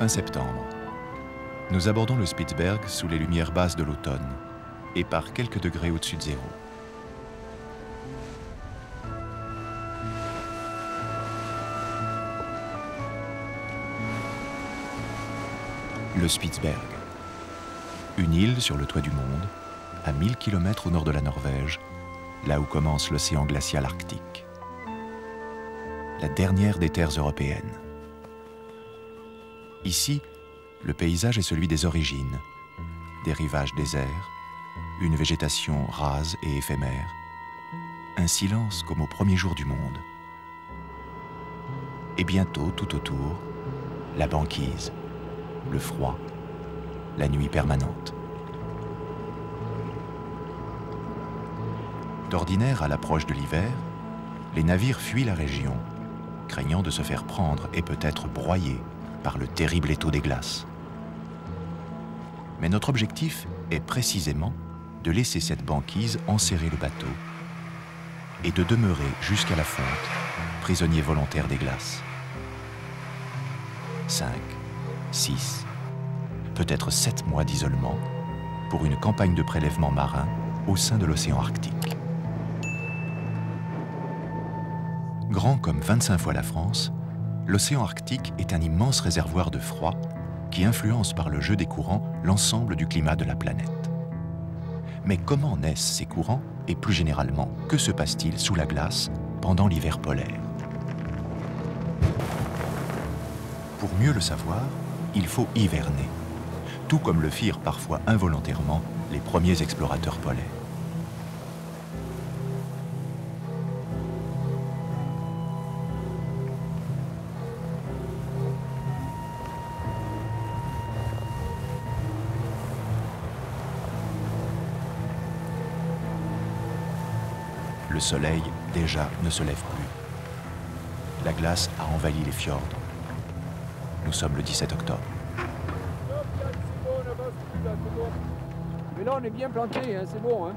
fin septembre. Nous abordons le Spitzberg sous les lumières basses de l'automne et par quelques degrés au-dessus de zéro. Le Spitzberg, une île sur le toit du monde, à 1000 km au nord de la Norvège, là où commence l'océan glacial arctique. La dernière des terres européennes. Ici, le paysage est celui des origines, des rivages déserts, une végétation rase et éphémère, un silence comme au premier jour du monde. Et bientôt, tout autour, la banquise, le froid, la nuit permanente. D'ordinaire, à l'approche de l'hiver, les navires fuient la région, craignant de se faire prendre et peut-être broyer par le terrible étau des glaces. Mais notre objectif est précisément de laisser cette banquise enserrer le bateau et de demeurer jusqu'à la fonte, prisonnier volontaire des glaces. 5, 6, peut-être 7 mois d'isolement pour une campagne de prélèvement marin au sein de l'océan Arctique. Grand comme 25 fois la France, l'océan Arctique est un immense réservoir de froid qui influence par le jeu des courants l'ensemble du climat de la planète. Mais comment naissent ces courants et plus généralement, que se passe-t-il sous la glace pendant l'hiver polaire? Pour mieux le savoir, il faut hiverner, tout comme le firent parfois involontairement les premiers explorateurs polaires. Le soleil, déjà, ne se lève plus. La glace a envahi les fjords. Nous sommes le 17 octobre. Mais là, on est bien planté, hein, c'est bon. Hein.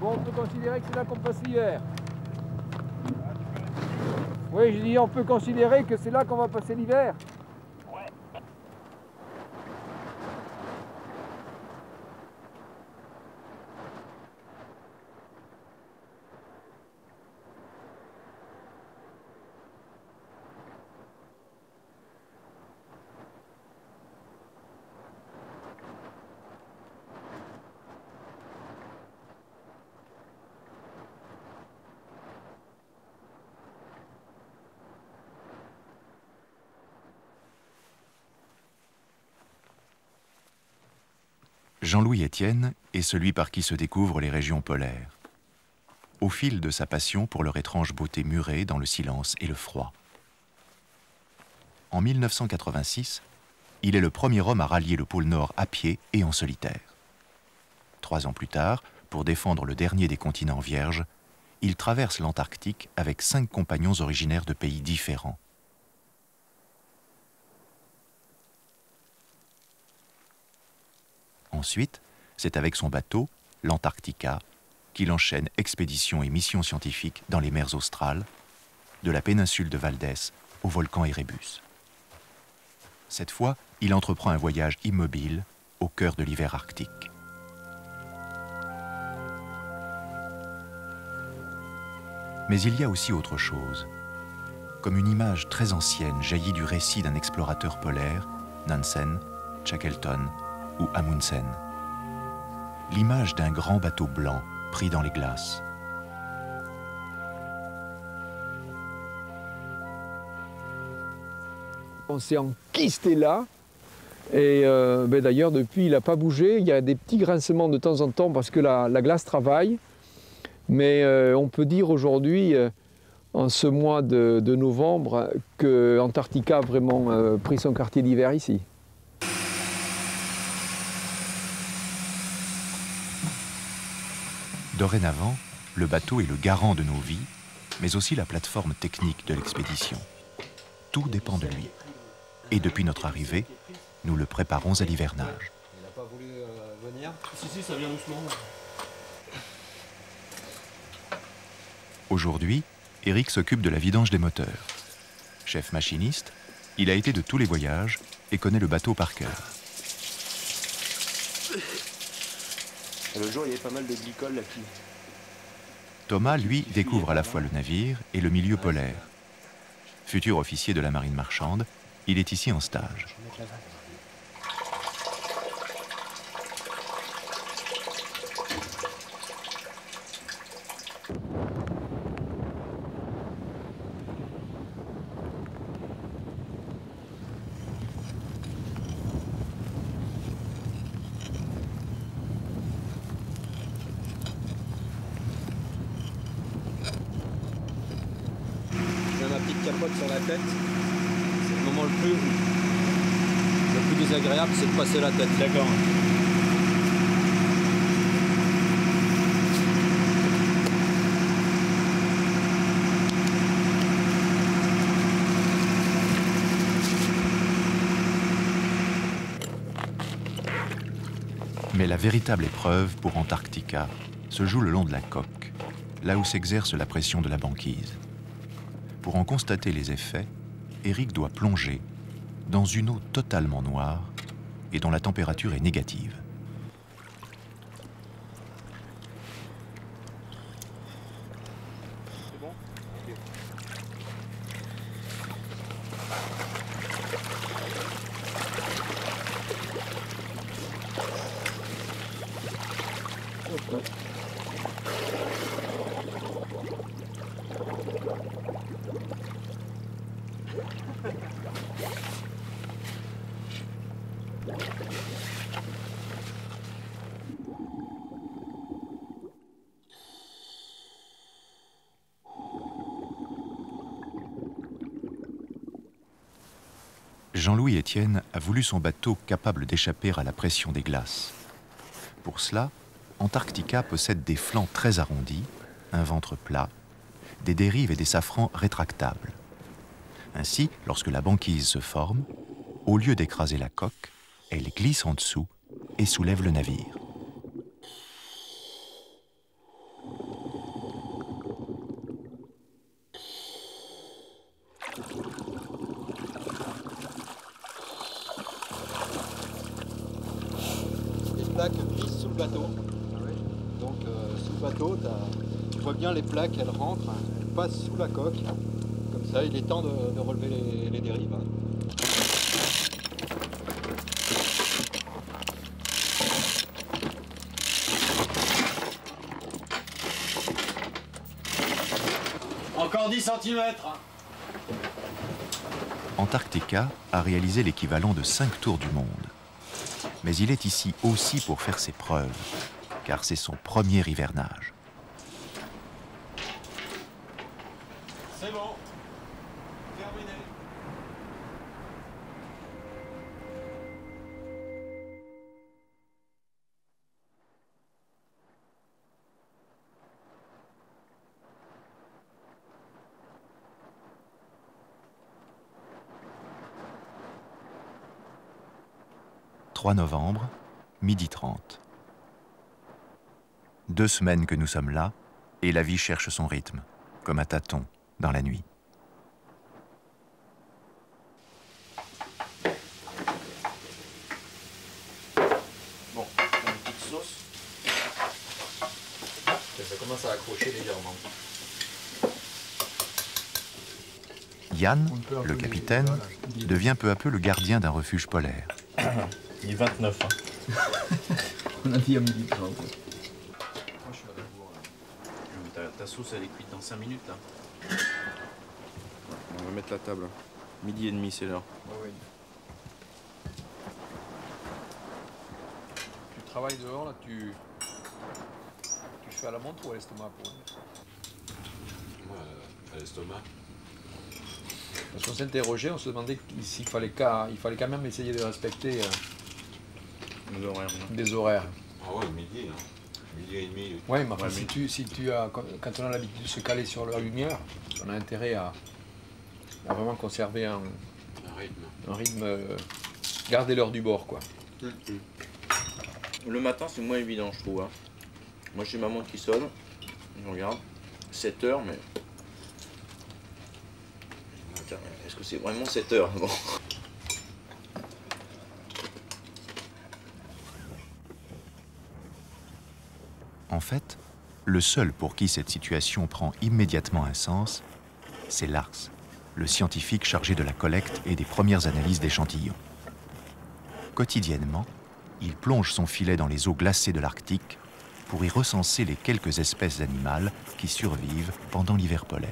Bon, on peut considérer que c'est là qu'on passe l'hiver. Oui, je dis, on peut considérer que c'est là qu'on va passer l'hiver. Jean-Louis Etienne est celui par qui se découvrent les régions polaires, au fil de sa passion pour leur étrange beauté murée dans le silence et le froid. En 1986, il est le premier homme à rallier le pôle Nord à pied et en solitaire. 3 ans plus tard, pour défendre le dernier des continents vierges, il traverse l'Antarctique avec 5 compagnons originaires de pays différents. Ensuite, c'est avec son bateau, l'Antarctica, qu'il enchaîne expéditions et missions scientifiques dans les mers australes, de la péninsule de Valdès au volcan Erebus. Cette fois, il entreprend un voyage immobile au cœur de l'hiver arctique. Mais il y a aussi autre chose. Comme une image très ancienne jaillit du récit d'un explorateur polaire, Nansen, Shackleton ou Amundsen. L'image d'un grand bateau blanc pris dans les glaces. On s'est enquisté là. Et d'ailleurs, depuis, il n'a pas bougé. Il y a des petits grincements de temps en temps parce que la glace travaille. Mais on peut dire aujourd'hui, en ce mois de novembre, que Antarctica a vraiment pris son quartier d'hiver ici. Dorénavant, le bateau est le garant de nos vies, mais aussi la plateforme technique de l'expédition. Tout dépend de lui. Et depuis notre arrivée, nous le préparons à l'hivernage. Il n'a pas voulu venir? Si, ça vient doucement. Aujourd'hui, Eric s'occupe de la vidange des moteurs. Chef machiniste, il a été de tous les voyages et connaît le bateau par cœur. L'autre jour, il y avait pas mal de glycol là-dessus. Thomas, lui, découvre à la fois le navire et le milieu polaire. Futur officier de la marine marchande, il est ici en stage. Capote sur la tête, c'est le moment le plus désagréable, c'est de passer la tête. D'accord. Mais la véritable épreuve pour Antarctica se joue le long de la coque, là où s'exerce la pression de la banquise. Pour en constater les effets, Eric doit plonger dans une eau totalement noire et dont la température est négative. C'est bon ? Ok. Jean-Louis Étienne a voulu son bateau capable d'échapper à la pression des glaces. Pour cela, Antarctica possède des flancs très arrondis, un ventre plat, des dérives et des safrans rétractables. Ainsi, lorsque la banquise se forme, au lieu d'écraser la coque, elle glisse en dessous et soulève le navire. Les plaques glissent sous le bateau. Donc sous le bateau, tu vois bien les plaques, elles rentrent, elles passent sous la coque. Comme ça, il est temps de relever les dérives. Encore 10 cm. Antarctica a réalisé l'équivalent de 5 tours du monde. Mais il est ici aussi pour faire ses preuves, car c'est son premier hivernage. C'est bon. Terminé. « 3 novembre, 12h30. 2 semaines que nous sommes là, et la vie cherche son rythme, comme un tâton dans la nuit. Bon, une petite sauce. Ça commence à accrocher légèrement. Yann, le capitaine, devient peu à peu le gardien d'un refuge polaire. Il est 29. Hein. On a dit à 12h30. Ta sauce, elle est cuite dans 5 minutes, là. On va mettre la table. 12h30, c'est l'heure. Oui. Tu travailles dehors, là, tu fais à la montre ou à l'estomac pour venir? Moi, à l'estomac. Parce qu'on s'interrogeait, on se demandait s'il fallait quand même essayer de respecter des horaires. Ah ouais, midi, hein. 12h30. Oui, mais enfin, quand on a l'habitude de se caler sur la lumière, on a intérêt à vraiment conserver un rythme, garder l'heure du bord, quoi. Le matin, c'est moins évident, je trouve. Hein. Moi, j'ai ma montre qui sonne. Je regarde. 7h, mais... putain, est-ce que c'est vraiment 7 heures? Bon. En fait, le seul pour qui cette situation prend immédiatement un sens, c'est Lars, le scientifique chargé de la collecte et des premières analyses d'échantillons. Quotidiennement, il plonge son filet dans les eaux glacées de l'Arctique pour y recenser les quelques espèces animales qui survivent pendant l'hiver polaire.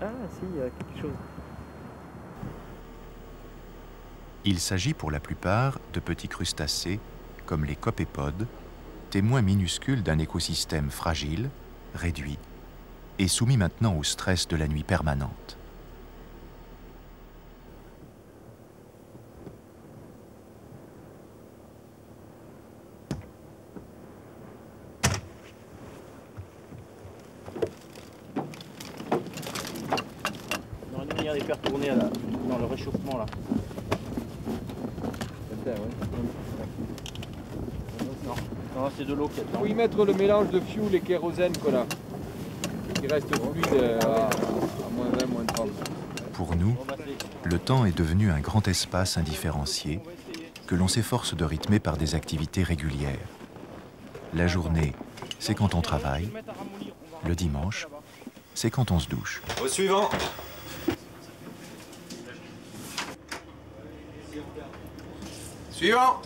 Ah si, il y a quelque chose. Il s'agit pour la plupart de petits crustacés, comme les copépodes, témoins minuscules d'un écosystème fragile, réduit, et soumis maintenant au stress de la nuit permanente. On aurait dû venir les faire tourner là, dans le réchauffement là. Non, non c'est de l'eau qui est Il dedans. faut y mettre le mélange de fioul et kérosène qu'on a, qui reste fluide à moins 20, moins 30. Pour nous, le temps est devenu un grand espace indifférencié que l'on s'efforce de rythmer par des activités régulières. La journée, c'est quand on travaille. Le dimanche, c'est quand on se douche. Au suivant. Suivant.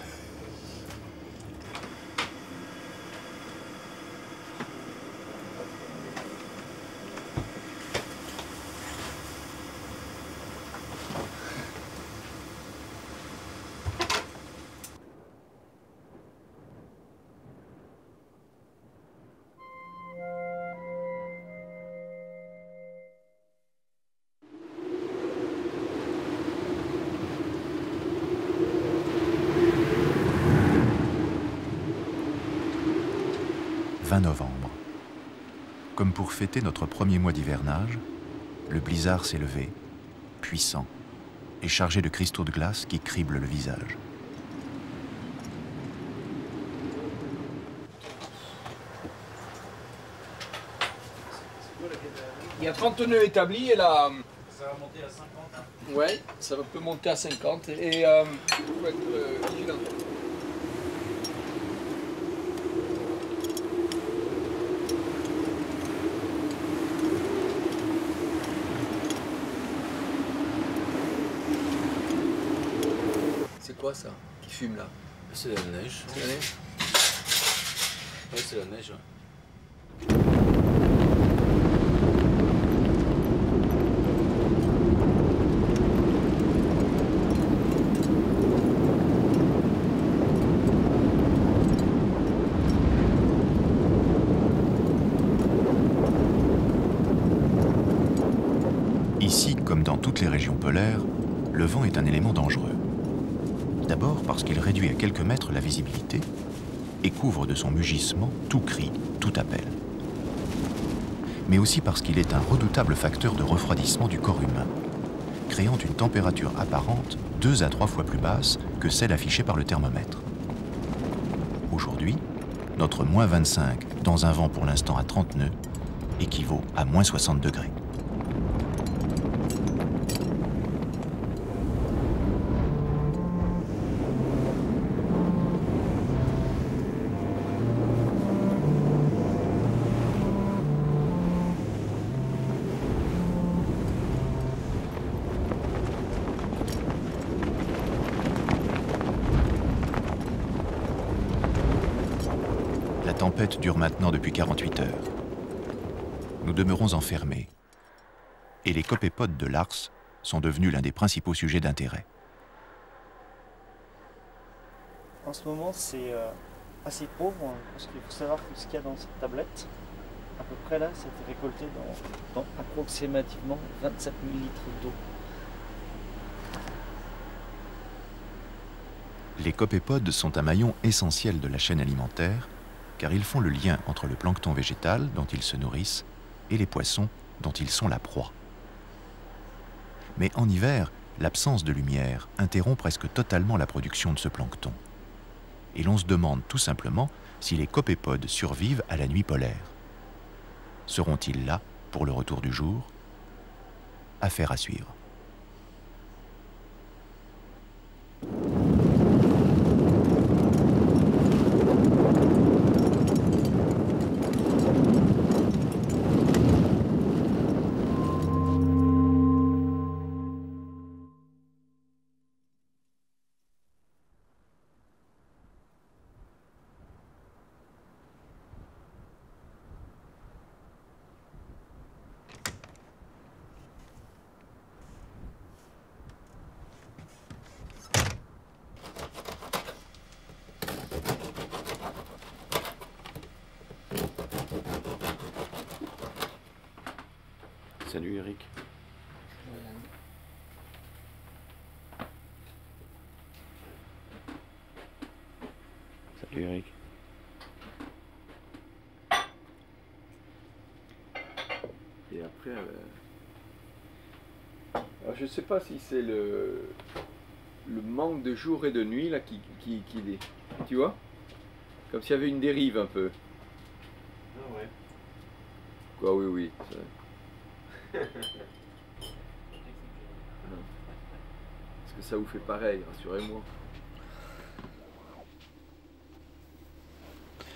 « 20 novembre. Comme pour fêter notre premier mois d'hivernage, le blizzard s'est levé, puissant, et chargé de cristaux de glace qui criblent le visage. Il y a 30 nœuds établis et là... Ça va monter à 50. Hein. Ouais, ça peut monter à 50 et faut être vigilant. C'est quoi ça qui fume là? C'est la neige. C'est la neige? Ouais, c'est la neige. Ici, comme dans toutes les régions polaires, le vent est un élément dangereux. D'abord parce qu'il réduit à quelques mètres la visibilité et couvre de son mugissement tout cri, tout appel. Mais aussi parce qu'il est un redoutable facteur de refroidissement du corps humain, créant une température apparente 2 à 3 fois plus basse que celle affichée par le thermomètre. Aujourd'hui, notre moins 25 dans un vent pour l'instant à 30 nœuds équivaut à moins 60 degrés. La tempête dure maintenant depuis 48 heures. Nous demeurons enfermés. Et les copépodes de Lars sont devenus l'un des principaux sujets d'intérêt. En ce moment, c'est assez pauvre, hein, parce qu'il faut savoir que ce qu'il y a dans cette tablette, à peu près là, ça a été récolté dans approximativement 27 000 litres d'eau. Les copépodes sont un maillon essentiel de la chaîne alimentaire, car ils font le lien entre le plancton végétal dont ils se nourrissent et les poissons dont ils sont la proie. Mais en hiver, l'absence de lumière interrompt presque totalement la production de ce plancton. Et l'on se demande tout simplement si les copépodes survivent à la nuit polaire. Seront-ils là pour le retour du jour? Affaire à suivre. Salut Eric. Salut Eric. Et après... Alors, je ne sais pas si c'est le manque de jour et de nuit là qui tu vois, comme s'il y avait une dérive un peu. Ah ouais. Quoi, oui, oui. Est-ce que ça vous fait pareil, rassurez-moi.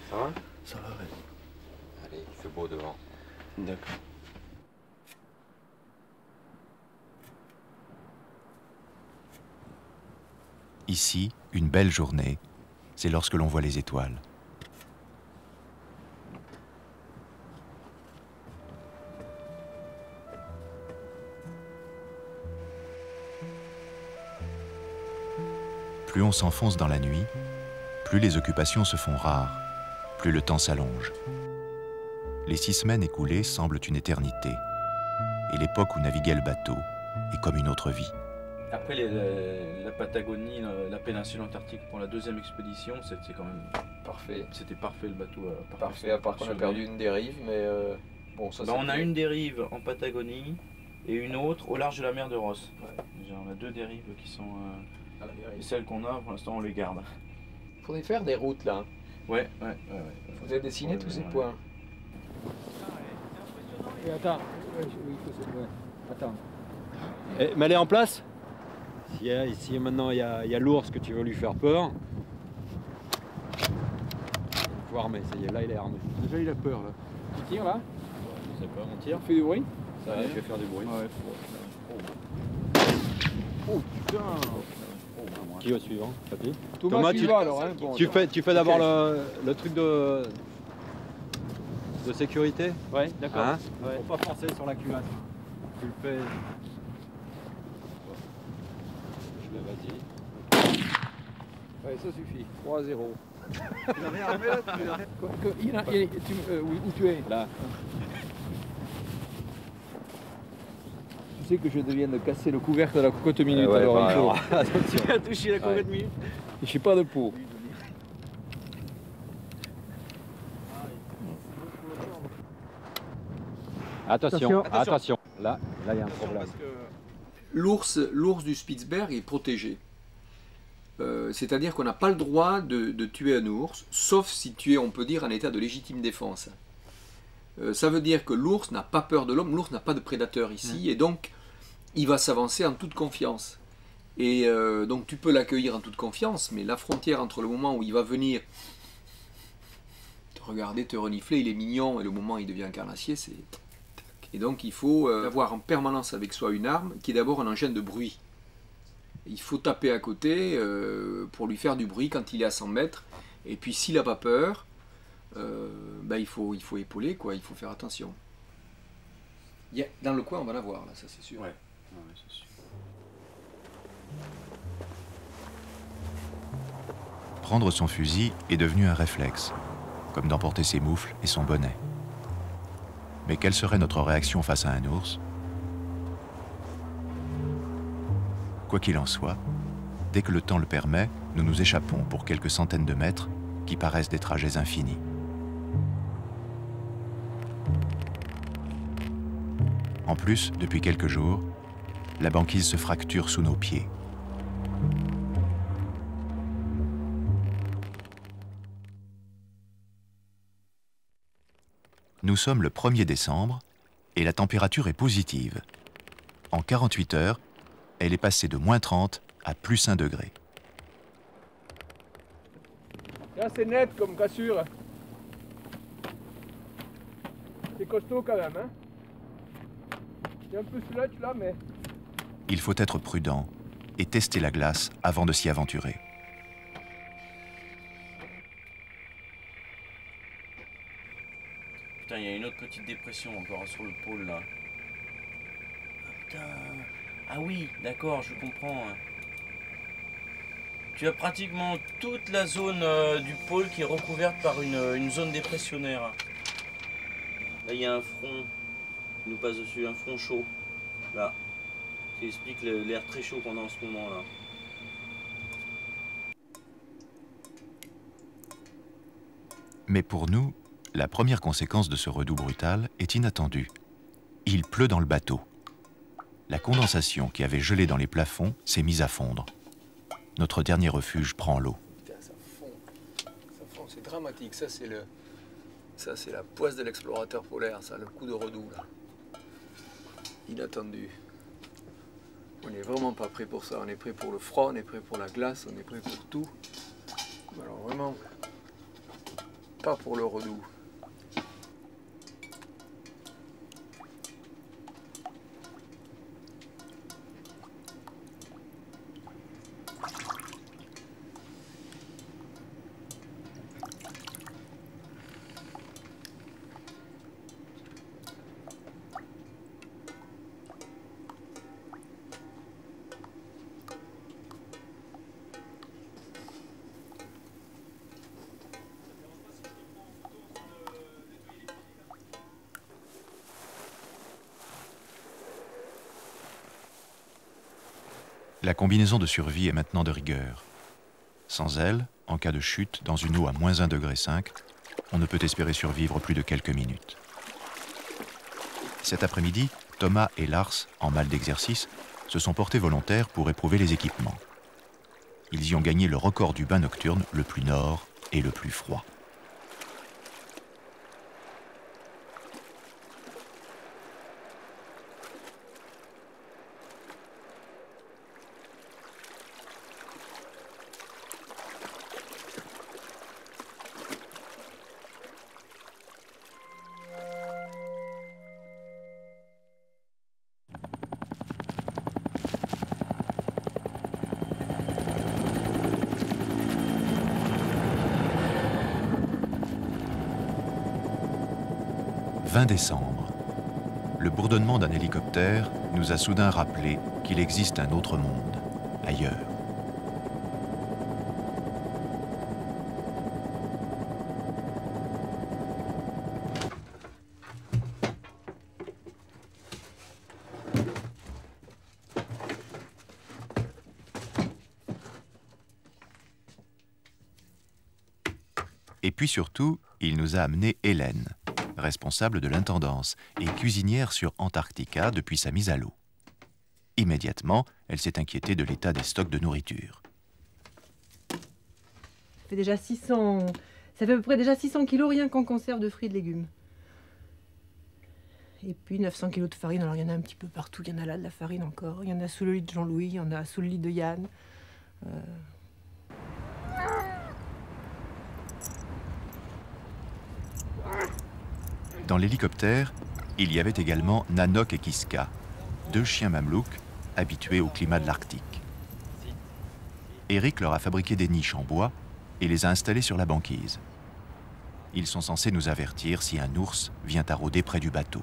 Ça va? Ça va, ouais. Allez, il fait beau devant. D'accord. Ici, une belle journée, c'est lorsque l'on voit les étoiles. Plus on s'enfonce dans la nuit, plus les occupations se font rares, plus le temps s'allonge. Les 6 semaines écoulées semblent une éternité, et l'époque où naviguait le bateau est comme une autre vie. Après la Patagonie, la péninsule antarctique pour la deuxième expédition, c'était quand même Parfait. c'était parfait le bateau. Parfait, à part qu'on a perdu une dérive, mais bon, ça On a une dérive en Patagonie et une autre au large de la mer de Ross. Ouais. Déjà, on a 2 dérives qui sont... et celles qu'on a, pour l'instant, on les garde. Il faudrait faire des routes là. Ouais. Vous avez dessiné tous ces points. Et attends, attends. Mais elle est en place? Si maintenant il y a l'ours que tu veux lui faire peur, il faut armer, ça y est, là il est armé. Déjà il a peur là. Tu tires là? Je sais pas, on tire. Tu fais du bruit? Ça, je vais faire du bruit. Ouais. Oh putain! Qui au suivant? Papy Thomas, tu tu vas alors, hein? Bon, tu attends. fais d'abord le truc de sécurité? Ouais, d'accord. Hein? Ouais. Faut pas forcer sur la culasse. Tu le fais. Vas-y. Ouais, ça suffit. 3-0. Tu l'avais armé là? Où tu es? Là. Tu sais que je viens de casser le couvercle de la cocotte minute. Ouais, alors, bah, il faut- alors, attention. Tu as touché la cocotte minute. Je suis pas de peau. Attention. Là, il y a un problème. L'ours du Spitzberg est protégé. C'est-à-dire qu'on n'a pas le droit de tuer un ours, sauf si tu es, on peut dire, en état de légitime défense. Ça veut dire que l'ours n'a pas peur de l'homme, l'ours n'a pas de prédateur ici, et donc il va s'avancer en toute confiance. Et donc tu peux l'accueillir en toute confiance, mais la frontière entre le moment où il va venir te regarder, te renifler, il est mignon, et le moment où il devient un carnassier, c'est... Et donc il faut avoir en permanence avec soi une arme qui est d'abord un engin de bruit. Il faut taper à côté pour lui faire du bruit quand il est à 100 mètres. Et puis s'il n'a pas peur, il faut épauler, quoi. Il faut faire attention. Dans le coin, on va l'avoir, là, ça c'est sûr. Ouais, c'est sûr. Prendre son fusil est devenu un réflexe, comme d'emporter ses moufles et son bonnet. Mais quelle serait notre réaction face à un ours? Quoi qu'il en soit, dès que le temps le permet, nous nous échappons pour quelques centaines de mètres qui paraissent des trajets infinis. En plus, depuis quelques jours, la banquise se fracture sous nos pieds. Nous sommes le 1er décembre et la température est positive. En 48 heures, elle est passée de -30 à +1 degré. Là, c'est net comme cassure. C'est costaud quand même, hein. C'est un peu sludge là, mais... Il faut être prudent et tester la glace avant de s'y aventurer. Putain, il y a une autre petite dépression encore sur le pôle là. Ah, putain. Ah oui, d'accord, je comprends. Tu as pratiquement toute la zone du pôle qui est recouverte par une zone dépressionnaire. Là, il y a un front qui nous passe dessus, un front chaud. Là, qui explique l'air très chaud qu'on a en ce moment là. Mais pour nous, la première conséquence de ce redout brutal est inattendue. Il pleut dans le bateau. La condensation qui avait gelé dans les plafonds s'est mise à fondre. Notre dernier refuge prend l'eau. Putain, ça fond, c'est dramatique. Ça, c'est la poisse de l'explorateur polaire, ça, le coup de redout, là. Inattendu. On n'est vraiment pas prêt pour ça. On est prêt pour le froid, on est prêt pour la glace, on est prêt pour tout. Alors vraiment, pas pour le redout. La combinaison de survie est maintenant de rigueur. Sans elle, en cas de chute dans une eau à -1,5 degré, on ne peut espérer survivre plus de quelques minutes. Cet après-midi, Thomas et Lars, en mal d'exercice, se sont portés volontaires pour éprouver les équipements. Ils y ont gagné le record du bain nocturne le plus nord et le plus froid. « 20 décembre. Le bourdonnement d'un hélicoptère nous a soudain rappelé qu'il existe un autre monde, ailleurs. Et puis surtout, il nous a amené Hélène, responsable de l'intendance et cuisinière sur Antarctica depuis sa mise à l'eau. Immédiatement, elle s'est inquiétée de l'état des stocks de nourriture. Ça fait déjà 600... Ça fait à peu près déjà 600 kilos rien qu'en conserve de fruits et de légumes. Et puis 900 kilos de farine, alors il y en a un petit peu partout, il y en a là de la farine encore, il y en a sous le lit de Jean-Louis, il y en a sous le lit de Yann. Dans l'hélicoptère, il y avait également Nanook et Kiska, 2 chiens mamelouks habitués au climat de l'Arctique. Eric leur a fabriqué des niches en bois et les a installées sur la banquise. Ils sont censés nous avertir si un ours vient à rôder près du bateau.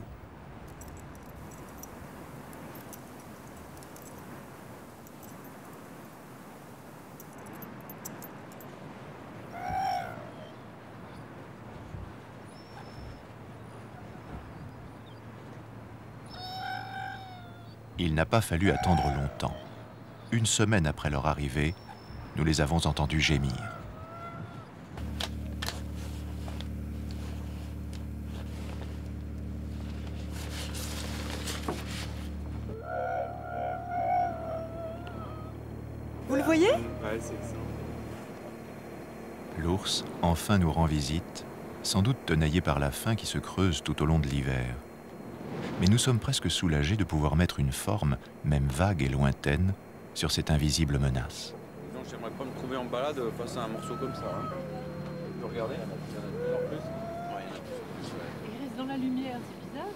Il n'a pas fallu attendre longtemps. 1 semaine après leur arrivée, nous les avons entendus gémir. regarder. voyez? Ouais, c'est excellent. L'ours enfin nous rend visite, sans doute tenaillé par la faim qui se creuse tout au long de l'hiver. Mais nous sommes presque soulagés de pouvoir mettre une forme, même vague et lointaine, sur cette invisible menace. Non, j'aimerais pas me trouver en balade face à un morceau comme ça. Hein. Tu peux regarder, il y en a de plus en plus. Ouais, il y en a de plus en plus, ouais. Il reste dans la lumière, c'est bizarre.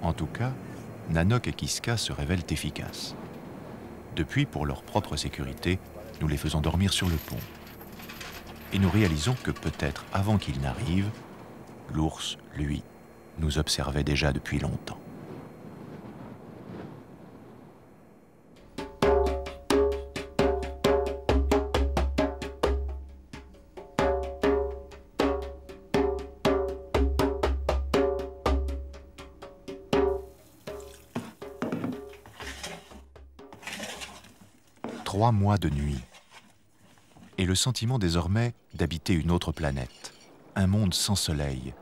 En tout cas, Nanook et Kiska se révèlent efficaces. Depuis, pour leur propre sécurité, nous les faisons dormir sur le pont. Et nous réalisons que peut-être avant qu'il n'arrive, l'ours, lui, nous observait déjà depuis longtemps. Trois mois de nuit. Et le sentiment désormais d'habiter une autre planète, un monde sans soleil,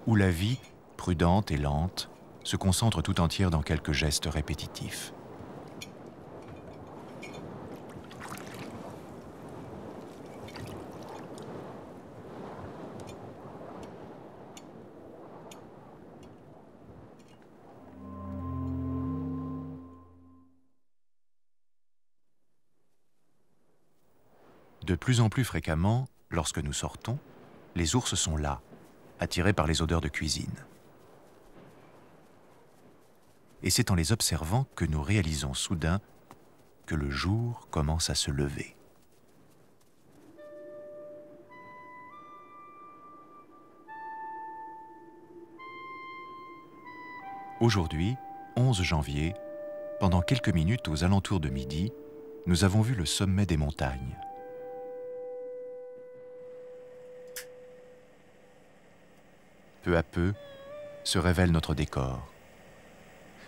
où la vie, prudente et lente, se concentre tout entière dans quelques gestes répétitifs. De plus en plus fréquemment, lorsque nous sortons, les ours sont là, attirés par les odeurs de cuisine. Et c'est en les observant que nous réalisons soudain que le jour commence à se lever. Aujourd'hui, 11 janvier, pendant quelques minutes aux alentours de midi, nous avons vu le sommet des montagnes. Peu à peu, se révèle notre décor.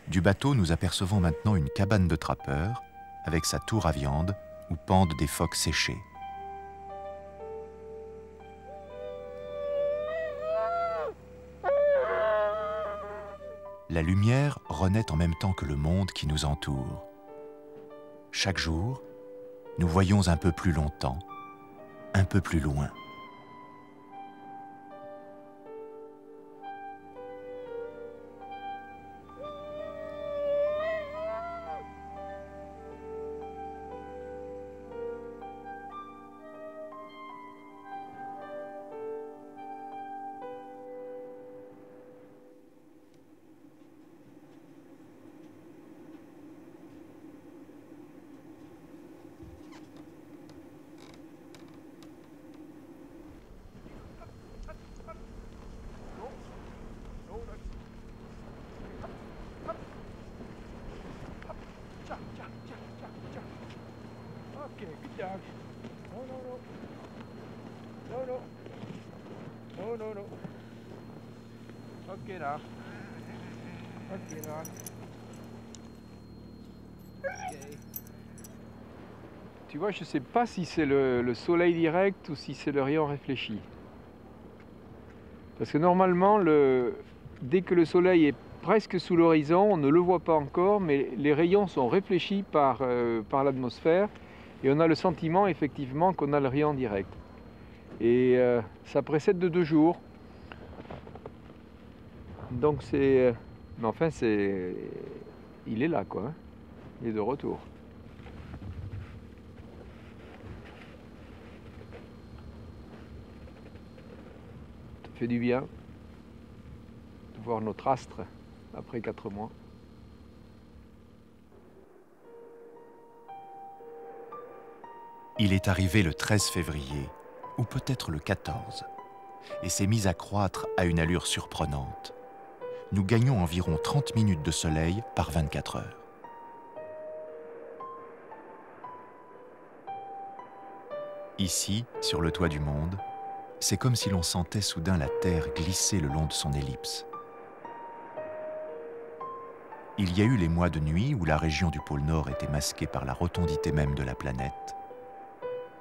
Du bateau, nous apercevons maintenant une cabane de trappeur, avec sa tour à viande, où pendent des phoques séchés. La lumière renaît en même temps que le monde qui nous entoure. Chaque jour, nous voyons un peu plus longtemps, un peu plus loin. Ok là. Ok là. Ok. Tu vois, je ne sais pas si c'est le soleil direct ou si c'est le rayon réfléchi. Parce que normalement, dès que le soleil est presque sous l'horizon, on ne le voit pas encore, mais les rayons sont réfléchis par l'atmosphère et on a le sentiment effectivement qu'on a le rayon direct. Et ça précède de 2 jours. Donc c'est... mais enfin, il est là, quoi. Hein. Il est de retour. Ça fait du bien de voir notre astre après 4 mois. Il est arrivé le 13 février, ou peut-être le 14, et s'est mis à croître à une allure surprenante. Nous gagnons environ 30 minutes de soleil par 24 heures. Ici, sur le toit du monde, c'est comme si l'on sentait soudain la Terre glisser le long de son ellipse. Il y a eu les mois de nuit où la région du pôle Nord était masquée par la rotondité même de la planète,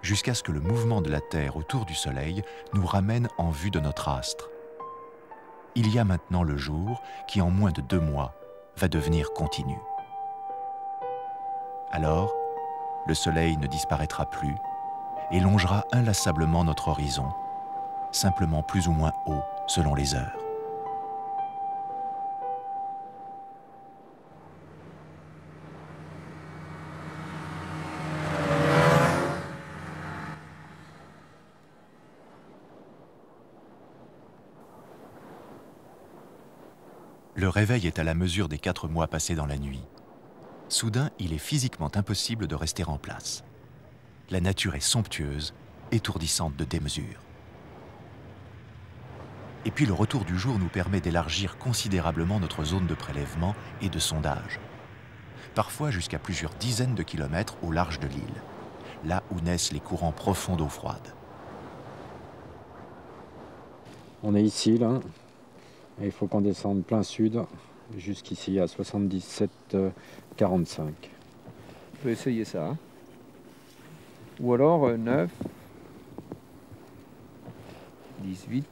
jusqu'à ce que le mouvement de la Terre autour du Soleil nous ramène en vue de notre astre. il y a maintenant le jour qui, en moins de 2 mois, va devenir continu. Alors, le soleil ne disparaîtra plus et longera inlassablement notre horizon, simplement plus ou moins haut selon les heures. Le réveil est à la mesure des 4 mois passés dans la nuit. Soudain, il est physiquement impossible de rester en place. La nature est somptueuse, étourdissante de démesure. Et puis le retour du jour nous permet d'élargir considérablement notre zone de prélèvement et de sondage. Parfois jusqu'à plusieurs dizaines de kilomètres au large de l'île, là où naissent les courants profonds d'eau froide. On est ici, là, et il faut qu'on descende plein sud, jusqu'ici à 77,45. On peut essayer ça. Hein. Ou alors 9, 18.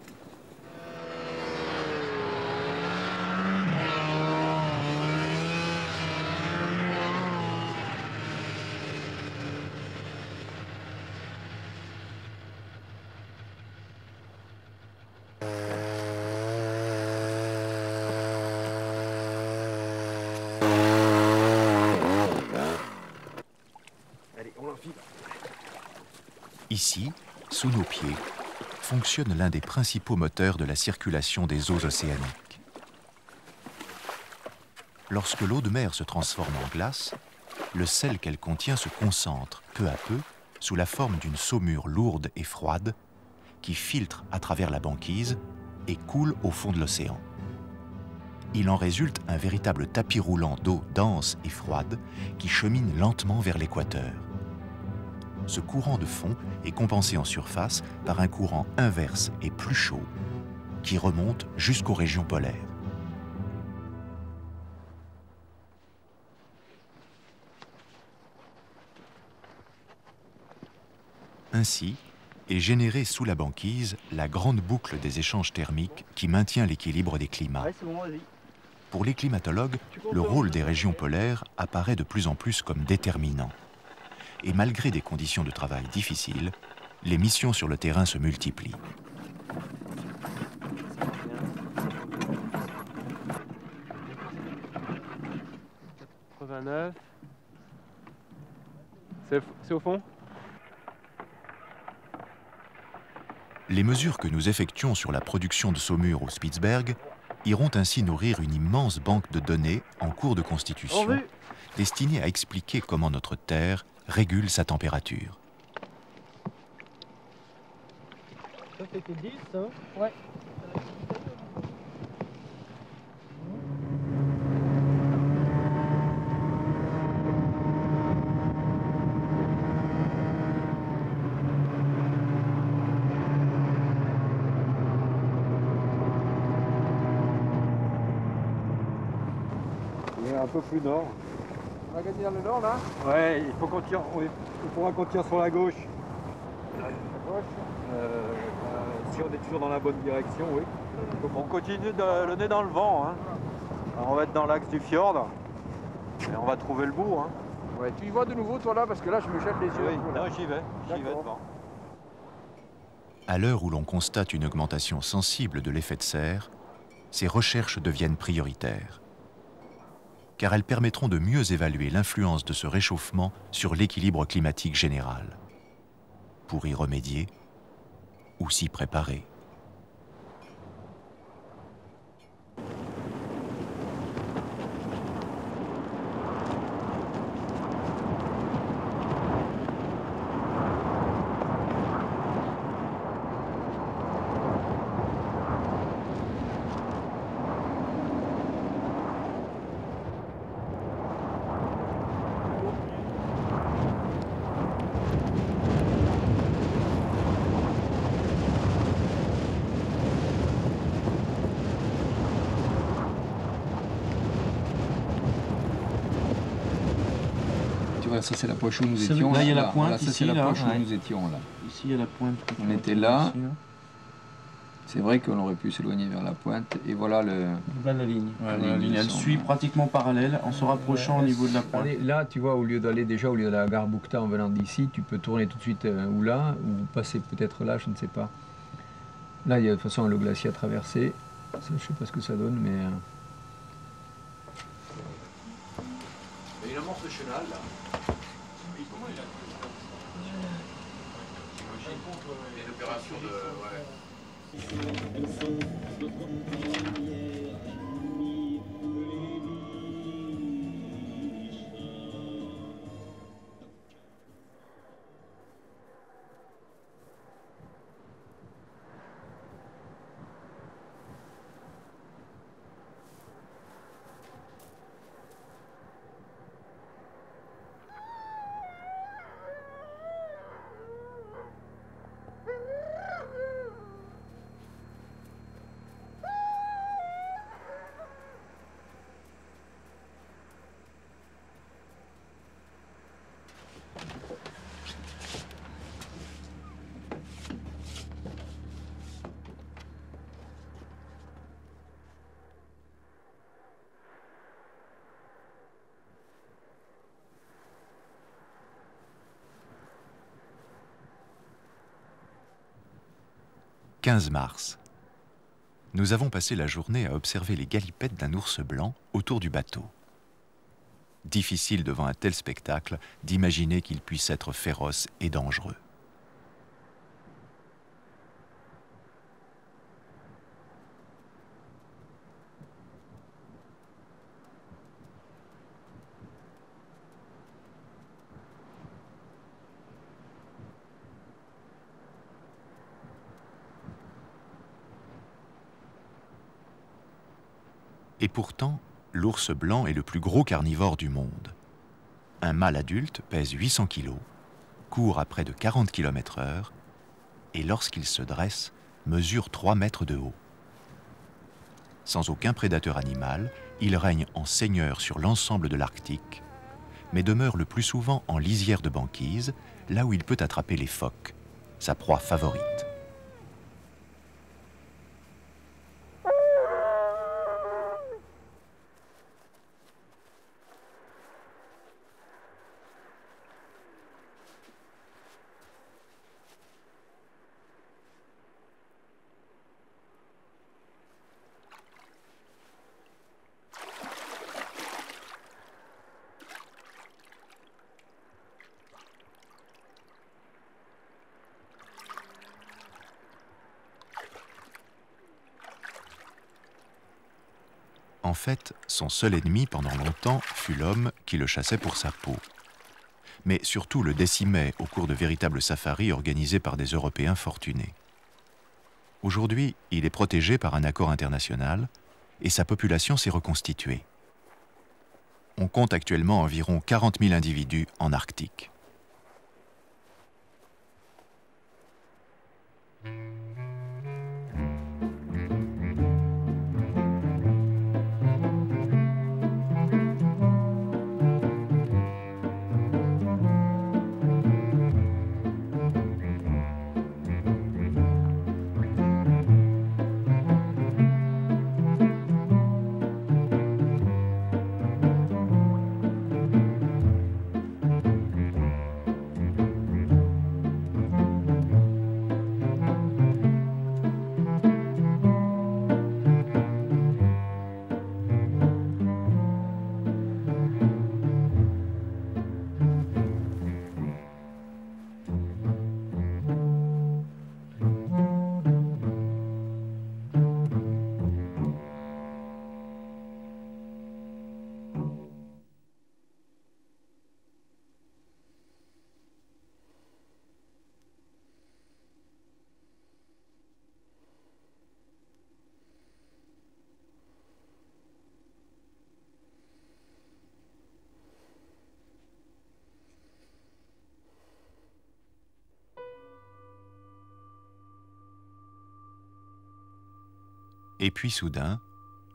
Ici, sous nos pieds, fonctionne l'un des principaux moteurs de la circulation des eaux océaniques. Lorsque l'eau de mer se transforme en glace, le sel qu'elle contient se concentre peu à peu sous la forme d'une saumure lourde et froide qui filtre à travers la banquise et coule au fond de l'océan. Il en résulte un véritable tapis roulant d'eau dense et froide qui chemine lentement vers l'équateur. Ce courant de fond est compensé en surface par un courant inverse et plus chaud qui remonte jusqu'aux régions polaires. Ainsi est générée sous la banquise la grande boucle des échanges thermiques qui maintient l'équilibre des climats. Pour les climatologues, le rôle des régions polaires apparaît de plus en plus comme déterminant. Et malgré des conditions de travail difficiles, les missions sur le terrain se multiplient. C'est au fond? Les mesures que nous effectuons sur la production de saumure au Spitzberg iront ainsi nourrir une immense banque de données en cours de constitution, destinée à expliquer comment notre Terre régule sa température. Ça c'était 10, ça? Ouais. Il est un peu plus nord. On va gagner dans le nord là. Ouais, il faut qu'on tire, il faudra qu'on tire sur la gauche. Si on est toujours dans la bonne direction, oui. On continue le nez dans le vent. Hein. Alors on va être dans l'axe du fjord et on va trouver le bout. Hein. Ouais, tu y vois de nouveau toi là parce que là je me jette les yeux. Oui, non, j'y vais devant. À l'heure où l'on constate une augmentation sensible de l'effet de serre, ces recherches deviennent prioritaires, car elles permettront de mieux évaluer l'influence de ce réchauffement sur l'équilibre climatique général. Pour y remédier ou s'y préparer. Voilà, ça c'est la poche où nous étions. Là il y a la pointe, voilà, ça c'est la poche où nous étions là. Ici il y a la pointe. On était là. C'est vrai qu'on aurait pu s'éloigner vers la pointe. Et voilà le... Là, la ligne. Ouais, la ligne elle suit pratiquement parallèle en se rapprochant au niveau de la pointe. Allez, là, tu vois, au lieu d'aller déjà au lieu de la gare Boukta en venant d'ici, tu peux tourner tout de suite ou là, ou passer peut-être là, je ne sais pas. Là, il y a de toute façon le glacier à traverser. Ça, je ne sais pas ce que ça donne, mais... Il y a une amorce de chenal, là. Oui, comment il a J'imagine. Une opération de... Ouais. « 15 mars. Nous avons passé la journée à observer les galipettes d'un ours blanc autour du bateau. Difficile devant un tel spectacle d'imaginer qu'il puisse être féroce et dangereux. Et pourtant, l'ours blanc est le plus gros carnivore du monde. Un mâle adulte pèse 800 kg, court à près de 40 km/h et lorsqu'il se dresse, mesure 3 mètres de haut. Sans aucun prédateur animal, il règne en seigneur sur l'ensemble de l'Arctique, mais demeure le plus souvent en lisière de banquise, là où il peut attraper les phoques, sa proie favorite. En fait, son seul ennemi pendant longtemps fut l'homme qui le chassait pour sa peau. Mais surtout le décimait au cours de véritables safaris organisés par des Européens fortunés. Aujourd'hui, il est protégé par un accord international et sa population s'est reconstituée. On compte actuellement environ 40 000 individus en Arctique. Et puis soudain,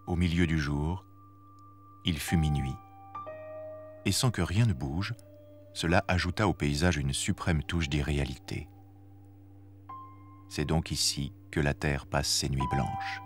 au milieu du jour, il fut minuit. Et sans que rien ne bouge, cela ajouta au paysage une suprême touche d'irréalité. C'est donc ici que la Terre passe ses nuits blanches.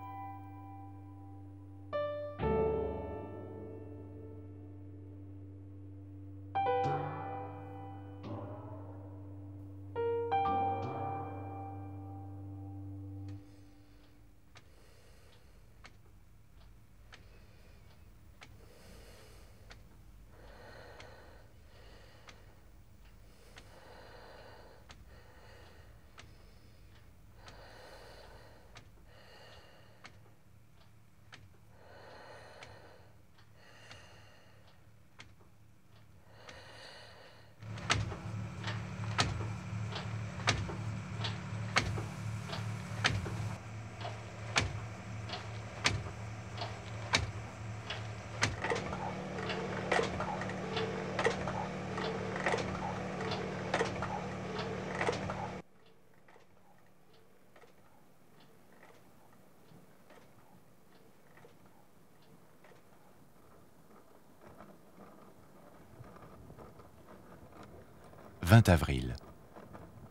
« 20 avril.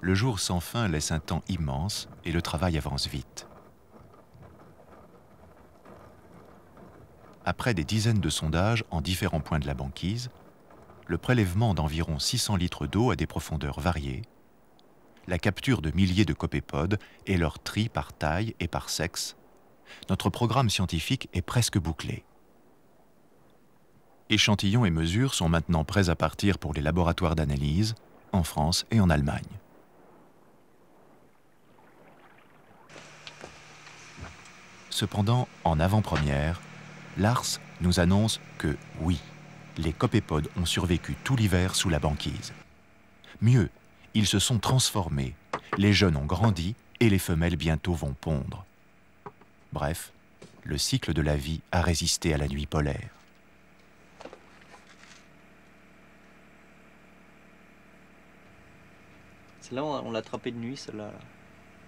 Le jour sans fin laisse un temps immense et le travail avance vite. Après des dizaines de sondages en différents points de la banquise, le prélèvement d'environ 600 litres d'eau à des profondeurs variées, la capture de milliers de copépodes et leur tri par taille et par sexe, notre programme scientifique est presque bouclé. Échantillons et mesures sont maintenant prêts à partir pour les laboratoires d'analyse, en France et en Allemagne. Cependant, en avant-première, l'ARS nous annonce que, oui, les copépodes ont survécu tout l'hiver sous la banquise. Mieux, ils se sont transformés, les jeunes ont grandi et les femelles bientôt vont pondre. Bref, le cycle de la vie a résisté à la nuit polaire. Celle-là, on l'a attrapée de nuit, celle-là.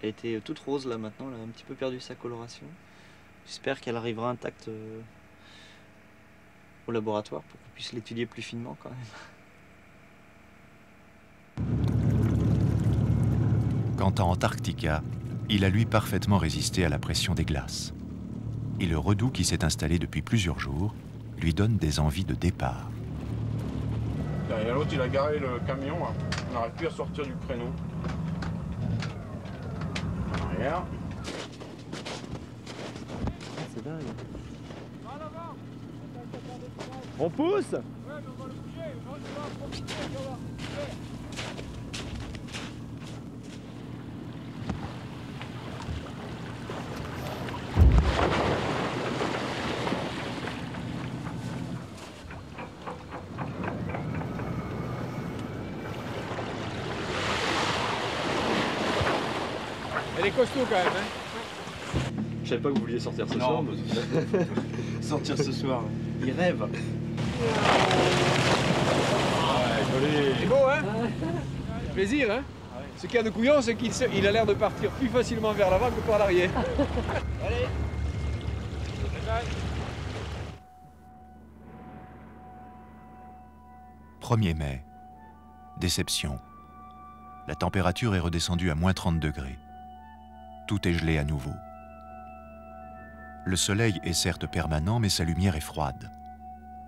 Elle était toute rose là maintenant, elle a un petit peu perdu sa coloration. J'espère qu'elle arrivera intacte au laboratoire pour qu'on puisse l'étudier plus finement quand même. Quant à Antarctica, il a lui parfaitement résisté à la pression des glaces. Et le redout qui s'est installé depuis plusieurs jours lui donne des envies de départ. Derrière l'autre, il a garé le camion, hein. On n'arrive plus à sortir du créneau. Arrière. C'est dingue. On pousse ? Elle est costaud quand même, hein. Je savais pas que vous vouliez sortir ce soir. Sortir ce soir, il rêve. C'est beau, hein. Plaisir, hein. Ce qu'il y a de couillon, c'est qu'il a l'air de partir plus facilement vers l'avant que par l'arrière. Allez. 1er mai. Déception. La température est redescendue à moins 30 degrés. Tout est gelé à nouveau. Le soleil est certes permanent, mais sa lumière est froide.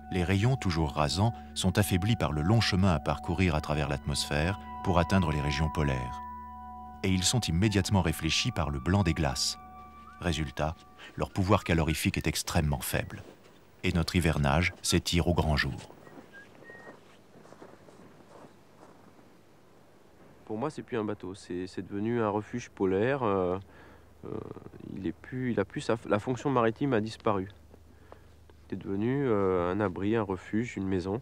Les rayons, toujours rasants, sont affaiblis par le long chemin à parcourir à travers l'atmosphère pour atteindre les régions polaires. Et ils sont immédiatement réfléchis par le blanc des glaces. Résultat, leur pouvoir calorifique est extrêmement faible. Et notre hivernage s'étire au grand jour. Pour moi, c'est plus un bateau, c'est devenu un refuge polaire. La fonction maritime a disparu. C'est devenu un abri, un refuge, une maison.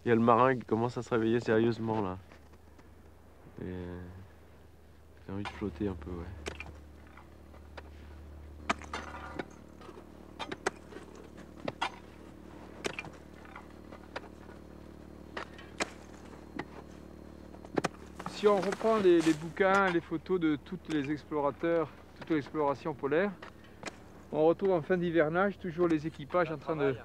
Il y a le marin qui commence à se réveiller sérieusement là. J'ai envie de flotter un peu, ouais. Si on reprend les bouquins, les photos de tous les explorateurs, toute l'exploration polaire, on retrouve en fin d'hivernage toujours les équipages en train de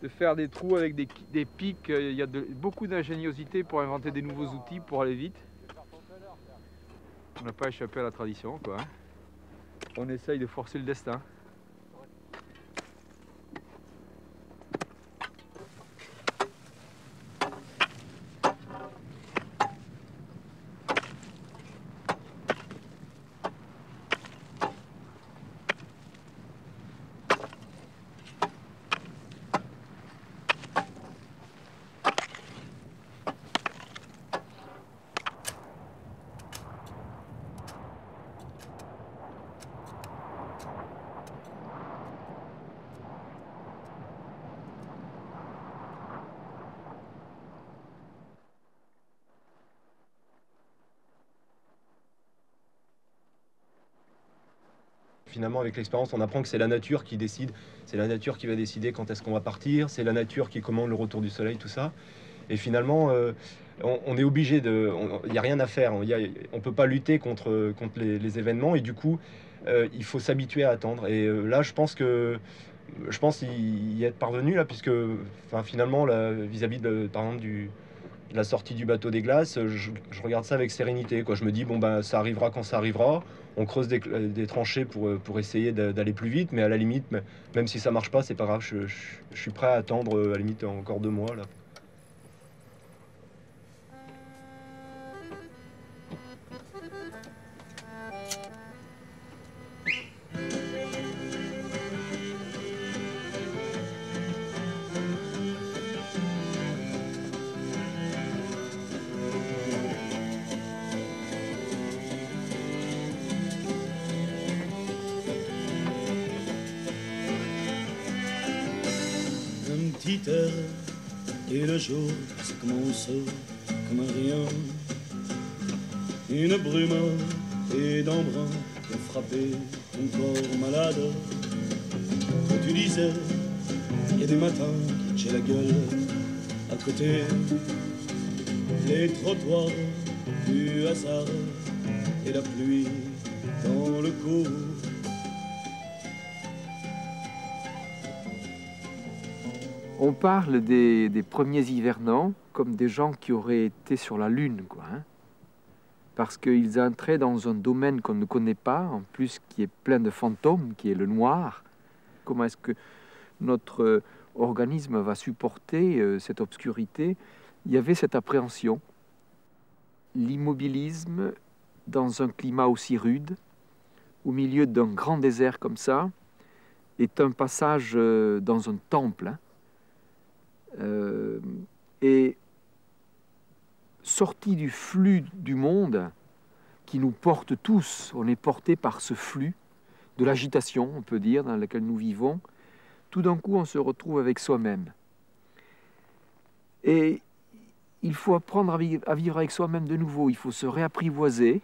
faire des trous avec des pics. Il y a beaucoup d'ingéniosité pour inventer des nouveaux outils pour aller vite. On n'a pas échappé à la tradition, quoi. On essaye de forcer le destin. Finalement, avec l'expérience, on apprend que c'est la nature qui décide. C'est la nature qui va décider quand est-ce qu'on va partir. C'est la nature qui commande le retour du soleil, tout ça. Et finalement, on est obligé de... Il n'y a rien à faire. On ne peut pas lutter contre les événements. Et du coup, il faut s'habituer à attendre. Et là, je pense y être parvenu, là, puisque finalement, vis-à-vis par exemple, de la sortie du bateau des glaces, je regarde ça avec sérénité, quoi. Je me dis, bon, ben, ça arrivera quand ça arrivera. On creuse des tranchées pour essayer d'aller plus vite, mais à la limite, même si ça marche pas, c'est pas grave. Je suis prêt à attendre, à la limite, encore 2 mois, là. Et le jour, ça commence comme un rien. Une brume et d'embrun qui ont frappé ton corps malade. Quand tu disais, il y a des matins qui j'ai la gueule à côté. Les trottoirs du hasard et la pluie dans le cou. On parle des premiers hivernants comme des gens qui auraient été sur la Lune, quoi, hein, parce qu'ils entraient dans un domaine qu'on ne connaît pas, en plus qui est plein de fantômes, qui est le noir. Comment est-ce que notre organisme va supporter cette obscurité? Il y avait cette appréhension. L'immobilisme dans un climat aussi rude, au milieu d'un grand désert comme ça, est un passage dans un temple, hein. Et sorti du flux du monde qui nous porte tous, on est porté par ce flux de l'agitation, on peut dire, dans laquelle nous vivons, tout d'un coup on se retrouve avec soi-même. Et il faut apprendre à vivre avec soi-même de nouveau, il faut se réapprivoiser.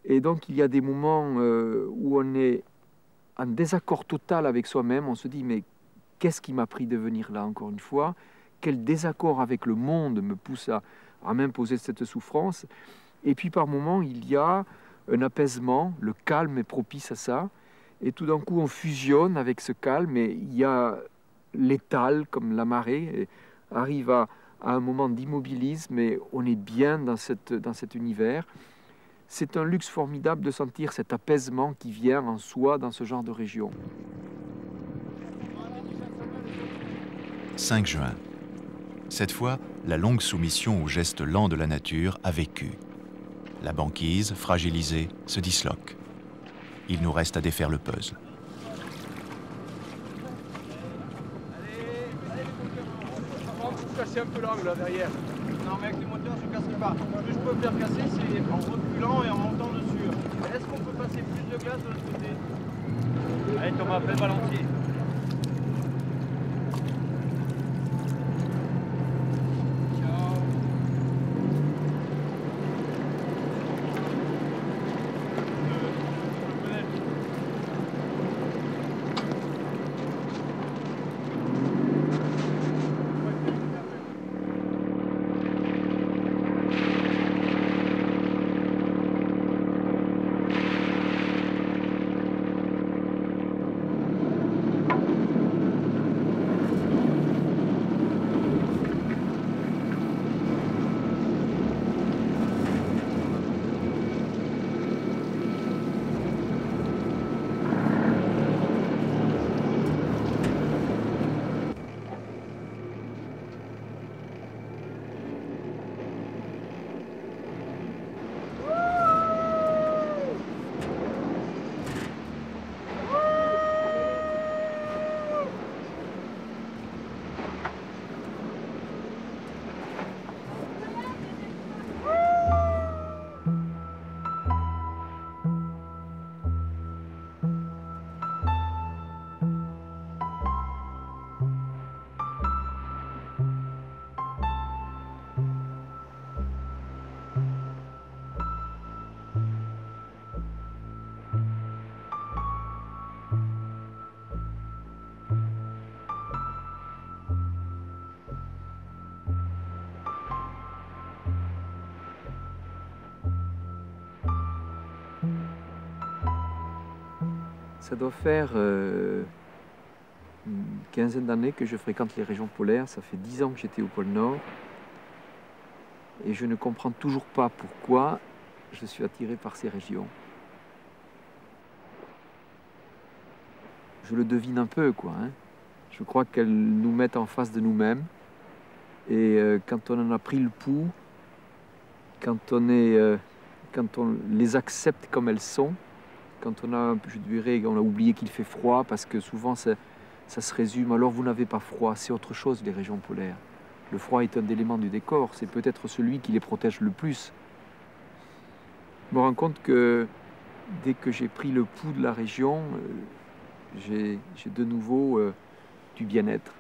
Et donc il y a des moments où on est en désaccord total avec soi-même, on se dit mais qu'est-ce qui m'a pris de venir là, encore une fois? Quel désaccord avec le monde me pousse à m'imposer cette souffrance? Et puis par moments, il y a un apaisement, le calme est propice à ça. Et tout d'un coup, on fusionne avec ce calme et il y a l'étale, comme la marée, et arrive à un moment d'immobilisme et on est bien dans cet univers. C'est un luxe formidable de sentir cet apaisement qui vient en soi dans ce genre de région. 5 juin. Cette fois, la longue soumission aux gestes lents de la nature a vécu. La banquise, fragilisée, se disloque. Il nous reste à défaire le puzzle. Vous cassez un peu l'angle là derrière. Non mais avec les moteurs je ne casserai pas. Ce que je peux faire casser c'est en reculant et en montant dessus. Est-ce qu'on peut passer plus de glace de l'autre côté? Allez Thomas, fais le balancier. Ça doit faire une quinzaine d'années que je fréquente les régions polaires. Ça fait 10 ans que j'étais au pôle Nord. Et je ne comprends toujours pas pourquoi je suis attiré par ces régions. Je le devine un peu, quoi. Hein. Je crois qu'elles nous mettent en face de nous-mêmes. Et quand on en a pris le pouls, quand on les accepte comme elles sont, quand on a, je dirais, on a oublié qu'il fait froid, parce que souvent ça se résume, alors vous n'avez pas froid, c'est autre chose les régions polaires. Le froid est un élément du décor, c'est peut-être celui qui les protège le plus. Je me rends compte que dès que j'ai pris le pouls de la région, j'ai de nouveau du bien-être.